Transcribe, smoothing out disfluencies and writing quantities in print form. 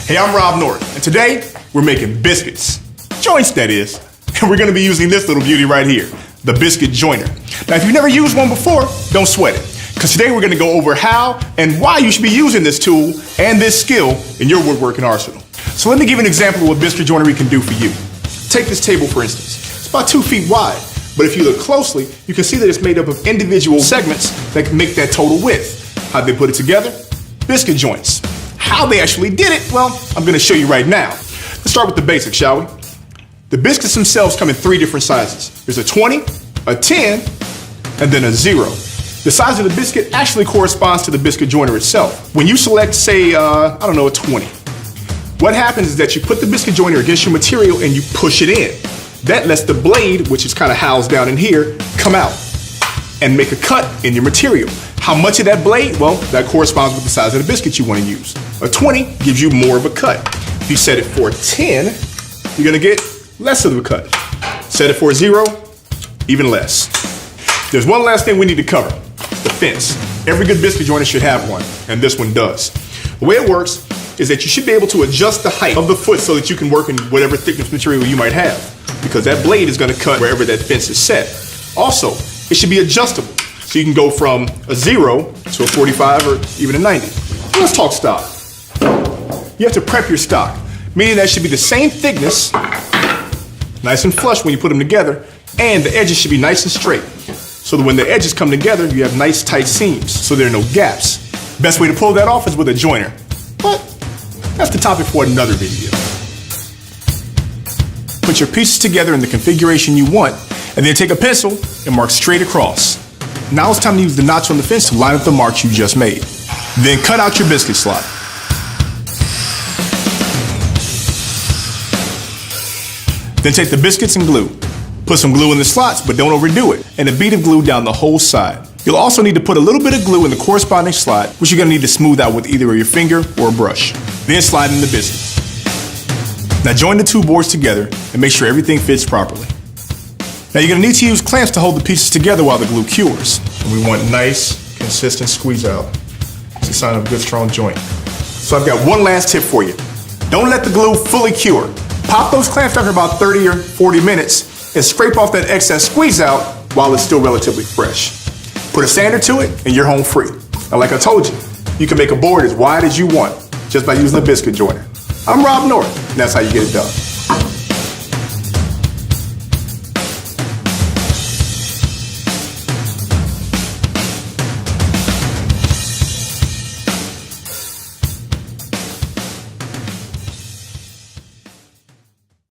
Hey, I'm Rob North, and today we're making biscuits. Joints, that is. And we're gonna be using this little beauty right here, the biscuit joiner. Now, if you've never used one before, don't sweat it, because today we're gonna go over how and why you should be using this tool and this skill in your woodworking arsenal. So let me give you an example of what biscuit joinery can do for you. Take this table, for instance. It's about 2 feet wide, but if you look closely, you can see that it's made up of individual segments that can make that total width. How'd they put it together? Biscuit joints. How they actually did it, well, I'm gonna show you right now. Let's start with the basics, shall we? The biscuits themselves come in 3 different sizes. There's a 20, a 10, and then a 0. The size of the biscuit actually corresponds to the biscuit joiner itself. When you select, say, a 20, what happens is that you put the biscuit joiner against your material and you push it in. That lets the blade, which is kind of housed down in here, come out and make a cut in your material. How much of that blade? Well, that corresponds with the size of the biscuit you want to use. A 20 gives you more of a cut. If you set it for a 10, you're gonna get less of a cut. Set it for a 0, even less. There's one last thing we need to cover, the fence. Every good biscuit joiner should have one, and this one does. The way it works is that you should be able to adjust the height of the foot so that you can work in whatever thickness material you might have, because that blade is gonna cut wherever that fence is set. Also, it should be adjustable, so you can go from a 0 to a 45 or even a 90. Let's talk stock. You have to prep your stock, meaning that it should be the same thickness, nice and flush when you put them together, and the edges should be nice and straight. So that when the edges come together, you have nice tight seams, so there are no gaps. Best way to pull that off is with a joiner, but that's the topic for another video. Put your pieces together in the configuration you want, and then take a pencil and mark straight across. Now it's time to use the notch on the fence to line up the marks you just made. Then cut out your biscuit slot. Then take the biscuits and glue. Put some glue in the slots, but don't overdo it, and a bead of glue down the whole side. You'll also need to put a little bit of glue in the corresponding slot, which you're gonna need to smooth out with either your finger or a brush. Then slide in the biscuits. Now join the 2 boards together and make sure everything fits properly. Now you're gonna need to use clamps to hold the pieces together while the glue cures. And we want nice, consistent squeeze out. It's a sign of a good, strong joint. So I've got one last tip for you. Don't let the glue fully cure. Pop those clamps after about 30 or 40 minutes and scrape off that excess squeeze out while it's still relatively fresh. Put a sander to it and you're home free. Now like I told you, you can make a board as wide as you want just by using a biscuit joiner. I'm Rob North, and that's how you get it done.